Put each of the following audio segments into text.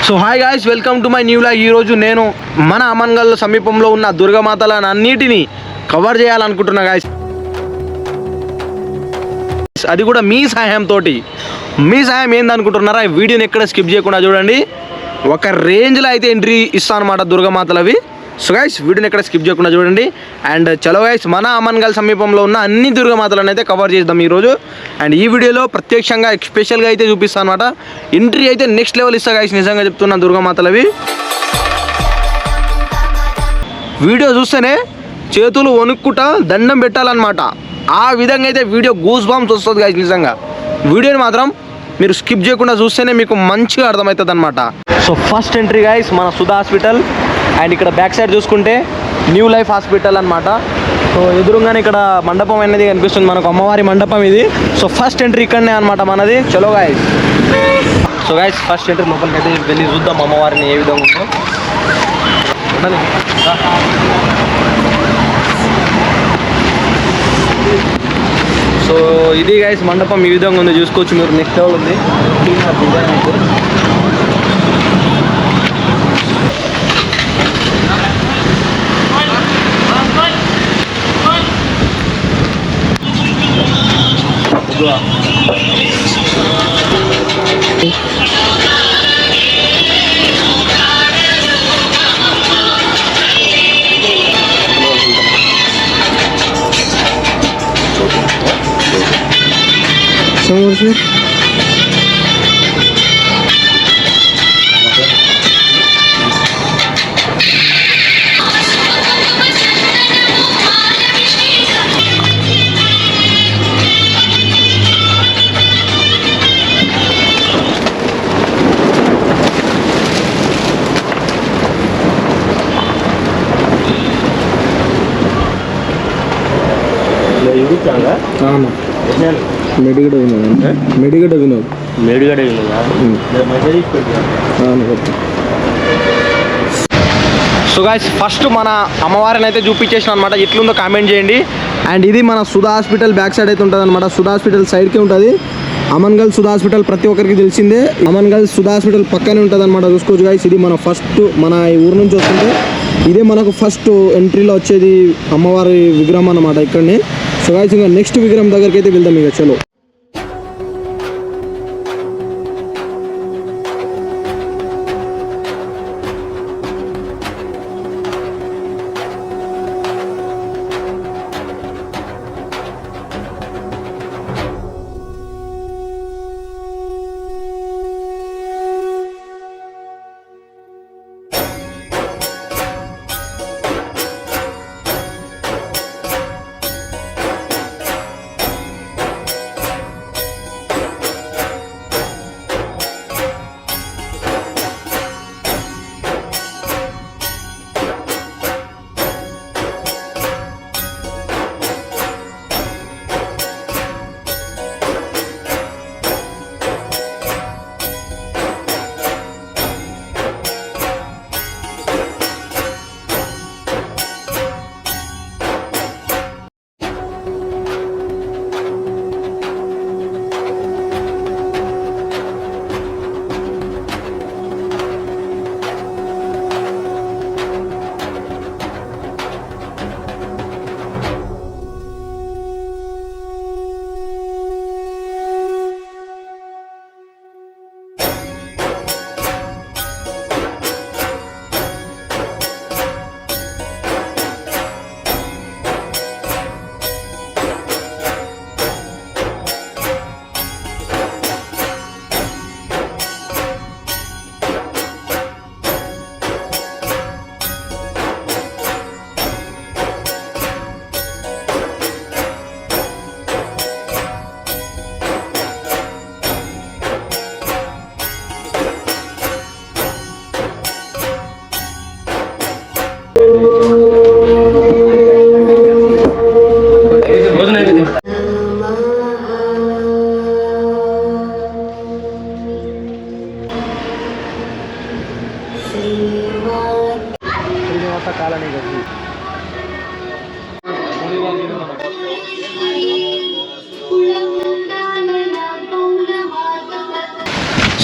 So hi guys, welcome to my new vlog. ఈరోజు నేను మన అమన్గల్ సమీపంలో ఉన్న దుర్గమాతలను అన్నిటినీ కవర్ చేయాలనుకుంటున్నా గాయ్స్. అది కూడా మీ సహాయంతో. మీ సహాయం ఏందనుకుంటున్నారా? ఈ వీడియోని ఎక్కడ స్కిప్ చేయకుండా చూడండి. ఒక రేంజ్లో అయితే ఎంట్రీ ఇస్తాను అనమాట దుర్గమాతలవి. సో గైస్, వీడియోని ఎక్కడ స్కిప్ చేయకుండా చూడండి. అండ్ చలో గైస్, మన అమన్గల్ సమీపంలో ఉన్న అన్ని దుర్గమాతలను అయితే కవర్ చేద్దాం ఈరోజు. అండ్ ఈ వీడియోలో ప్రత్యక్షంగా స్పెషల్గా అయితే చూపిస్తాను అనమాట. ఎంట్రీ అయితే నెక్స్ట్ లెవెల్ ఇస్తా గైస్, నిజంగా చెప్తున్నా. దుర్గమాతలవి వీడియో చూస్తేనే చేతులు వణుక్కుంటా దండం పెట్టాలన్నమాట. ఆ విధంగా అయితే వీడియో గూస్ బాంబ్స్ వస్తుంది గైస్. నిజంగా వీడియోని మాత్రం మీరు స్కిప్ చేయకుండా చూస్తేనే మీకు మంచిగా అర్థమవుతుంది అనమాట. సో ఫస్ట్ ఎంట్రీ గైస్ మన సుధా హాస్పిటల్. అండ్ ఇక్కడ బ్యాక్ సైడ్ చూసుకుంటే న్యూ లైఫ్ హాస్పిటల్ అనమాట. సో ఎదురుగానే ఇక్కడ మండపం అనేది కనిపిస్తుంది మనకు, అమ్మవారి మండపం ఇది. సో ఫస్ట్ ఎంట్రీ ఇక్కడనే అనమాట మనది. చలో guys. So guys, first entry లోపలికి అయితే వెళ్ళి చూద్దాం అమ్మవారిని ఏ విధంగా ఉందో. సో ఇది గైస్ మండపం ఈ విధంగా ఉంది, చూసుకోవచ్చు మీరు. నెక్స్ట్ లెవెల్ ఉంది డిజైన్ అయితే. Medigadda Vinod. So guys, first మన అమ్మవారిని అయితే చూపించేసిన అనమాట. ఎట్లుందో కామెంట్ చేయండి. అండ్ ఇది మన సుధా హాస్పిటల్ బ్యాక్ సైడ్ అయితే ఉంటుంది అనమాట. సుధా హాస్పిటల్ సైడ్కే ఉంటుంది. అమన్గల్ సుధా హాస్పిటల్ ప్రతి ఒక్కరికి తెలిసిందే. అమన్గల్ సుధా హాస్పిటల్ పక్కనే ఉంటుంది అనమాట. చూసుకోవచ్చు గాయ్స్, ఇది మన ఫస్ట్ మన ఈ ఊరు నుంచి వస్తుంటే ఇదే మనకు ఫస్ట్ ఎంట్రీలో వచ్చేది అమ్మవారి విగ్రహం అన్నమాట ఇక్కడనే. సో గాయ్స్, ఇంకా నెక్స్ట్ విగ్రహం దగ్గరికి అయితే వెళ్దాం ఇక. చలో.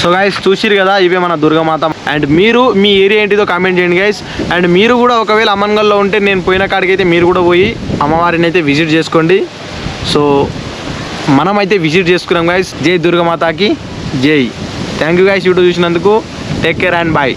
సో గైస్ చూసిరు కదా, ఇవే మన దుర్గామాత. అండ్ మీరు మీ ఏరియా ఏంటిదో కామెంట్ చేయండి గైస్. అండ్ మీరు కూడా ఒకవేళ అమ్మన్గల్లో ఉంటే నేను పోయిన కాడికి అయితే మీరు కూడా పోయి అమ్మవారిని అయితే విజిట్ చేసుకోండి. సో మనమైతే విజిట్ చేసుకున్నాం గైస్. జై దుర్గామాతకి జై. థ్యాంక్ యూ గైస్ వీడియో చూసినందుకు. Take care and bye.